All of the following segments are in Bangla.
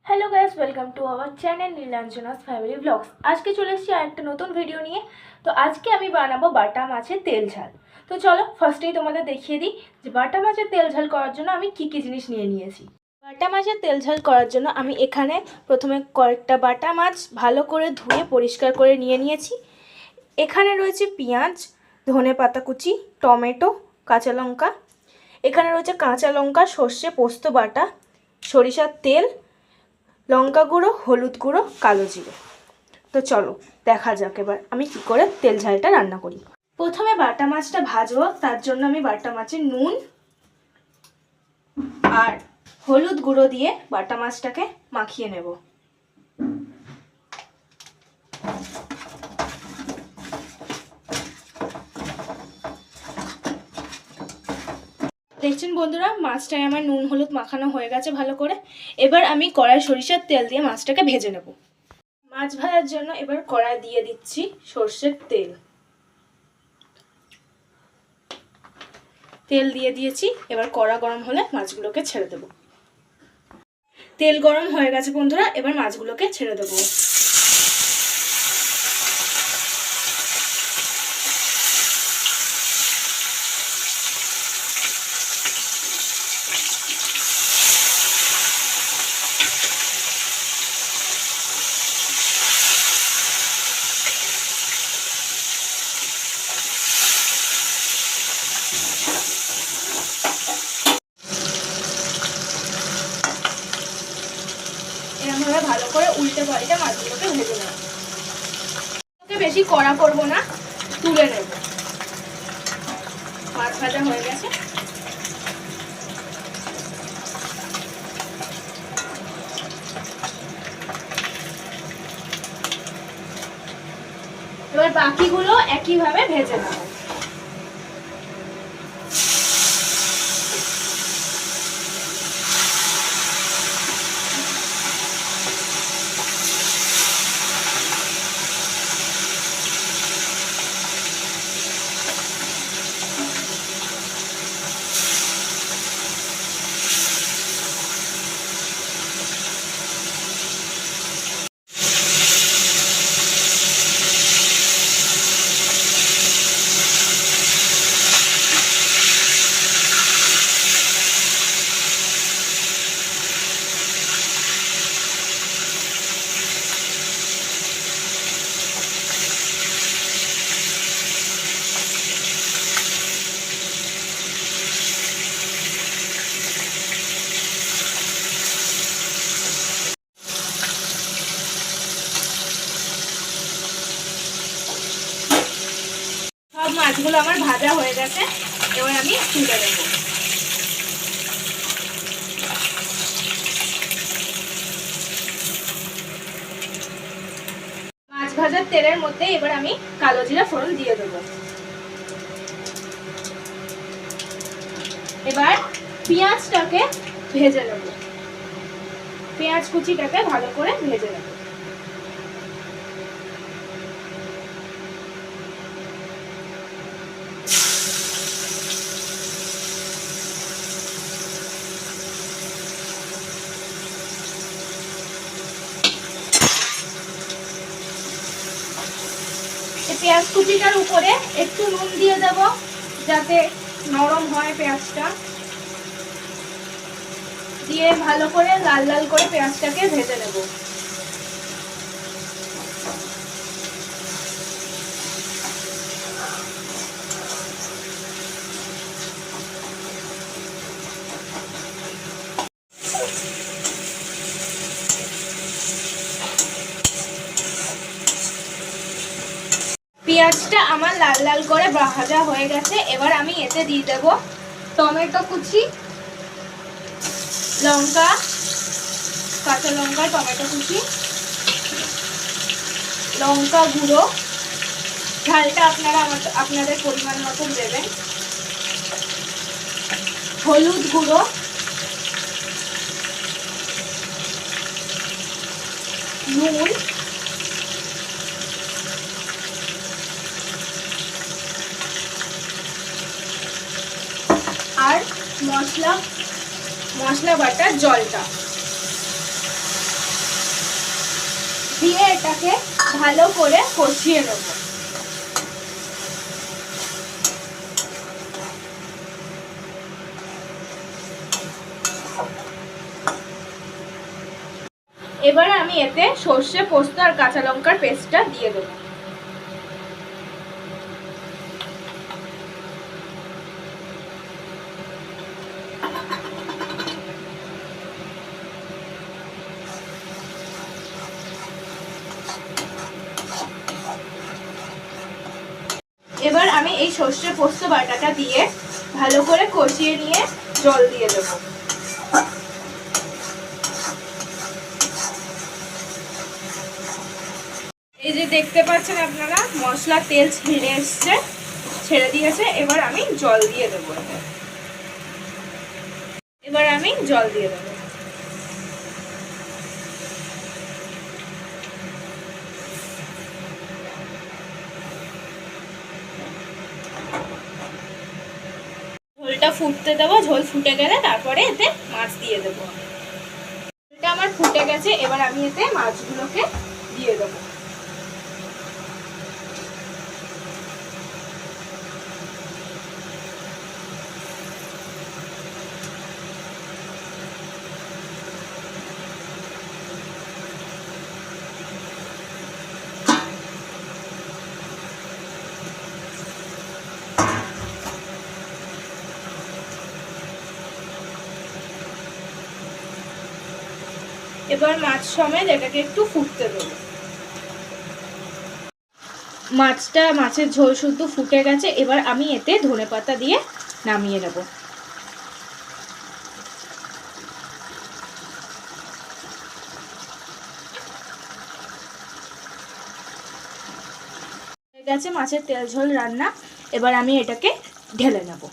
Hello guys, welcome to our channel Nilanjana's family vlogs. আজকে চলে এসেছি আরেকটা নতুন ভিডিও নিয়ে। তো আজকে আমি বানাবো বাটা মাছের তেল ঝাল। তো চলো ফার্স্টেই তোমাদের দেখিয়ে দিই যে বাটা মাছের তেল ঝাল করার জন্য আমি কি কি জিনিস নিয়ে নিয়েছি। বাটা মাছের তেল ঝাল করার জন্য আমি এখানে প্রথমে কয়েকটা বাটা মাছ ভালো করে ধুয়ে পরিষ্কার করে নিয়ে নিয়েছি। এখানে রয়েছে পেঁয়াজ, ধনেপাতা কুচি, টমেটো, কাঁচা লঙ্কা। এখানে রয়েছে কাঁচা লঙ্কা, সর্ষে পোস্ত বাটা, সরিষার তেল, লঙ্কা গুঁড়ো, হলুদ গুঁড়ো, কালো জিরে। তো চলো দেখা যাক এবার আমি কি করে তেল ঝালটা রান্না করি। প্রথমে বাটা মাছটা ভাজবো, তার জন্য আমি বাটা মাছে নুন আর হলুদ গুঁড়ো দিয়ে বাটা মাছটাকে মাখিয়ে নেব। দেখছেন বন্ধুরা, মাছটায় আমার নুন হলুদ মাখানো হয়ে গেছে ভালো করে। এবার আমি কড়াই সরিষার তেল দিয়ে মাছটাকে ভেজে নেব। মাছ ভাজার জন্য এবার কড়াই দিয়ে দিচ্ছি সর্ষের তেল। তেল দিয়ে দিয়েছি, এবার কড়া গরম হলে মাছগুলোকে ছেড়ে দেব। তেল গরম হয়ে গেছে বন্ধুরা, এবার মাছগুলোকে ছেড়ে দেবো। এরকমভাবে ভালো করে উল্টে পাল্টে মাছগুলোকে ভেজে নেব। বেশি কড়া করব না, তুলে নেব। মাছ ভাজা হয়ে গেছে। এবার বাকিগুলো একইভাবে ভেজে নেব। সব মাছগুলো আমার ভাজা হয়ে গেছে, এবার আমি তুলে দেব। মাছ ভাজার তেলের মধ্যে এবার আমি কালো জিরা ফোড়ন দিয়ে দেবো। এবার পেঁয়াজটাকে ভেজে নেব। পেঁয়াজ কুচিটাকে ভালো করে ভেজে নেব। পেঁয়াজ কুচিটার উপরে একটু নুন দিয়ে দেব, যাতে নরম হয় পেঁয়াজটা। দিয়ে ভালো করে লাল লাল করে পেঁয়াজটাকে ভেজে নেব। পেঁয়াজটা আমার লাল লাল করে ভাজা হয়ে গেছে। এবার আমি এতে দিয়ে দেব টমেটো কুচি, লঙ্কা, কাঁচা লঙ্কা, টমেটো কুচি, লঙ্কা গুঁড়ো, ঝালটা আপনারা আপনাদের পরিমাণ মতন দেবেন, হলুদ গুঁড়ো, নুন, আর মশলা মশলা বাটার জলটা দিয়ে এটাকে ভালো করে কষিয়ে নেব। এবার আমি এতে সর্ষে, পোস্ত আর কাঁচা লঙ্কার পেস্টটা দিয়ে দেবো। এবার আমি এই সর্ষে পোস্ত বাটাটা দিয়ে ভালো করে কষিয়ে নিয়ে জল দিয়ে দেব। এই যে দেখতে পাচ্ছেন আপনারা, মশলা তেল ছেড়ে দিয়েছে। এবার আমি জল দিয়ে দেবো। ঝোলটা ফুটতে দেবো। ঝোল ফুটে গেলে তারপরে এতে মাছ দিয়ে দেবো। ঝোলটা আমার ফুটে গেছে। এবার আমি এতে মাছগুলোকে দিয়ে দেবো। এবার মাছ সমেত এটাকে একটু ফুটতে দেবো। মাছের ঝোল শুদ্ধ ফুটে গেছে। এবার আমি এতে ধনেপাতা দিয়ে নামিয়ে নেব। হয়ে গেছে মাছের তেল ঝোল রান্না। এবার আমি এটাকে ঢেলে নেব।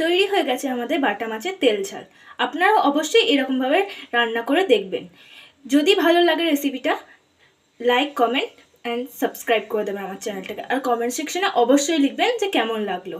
তৈরি হয়ে গেছে আমাদের বাটা মাছের তেল ঝাল। আপনারা অবশ্যই এরকমভাবে রান্না করে দেখবেন। যদি ভালো লাগে রেসিপিটা, লাইক, কমেন্ট অ্যান্ড সাবস্ক্রাইব করে দেবেন আমার চ্যানেলটাকে। আর কমেন্ট সেকশনে অবশ্যই লিখবেন যে কেমন লাগলো।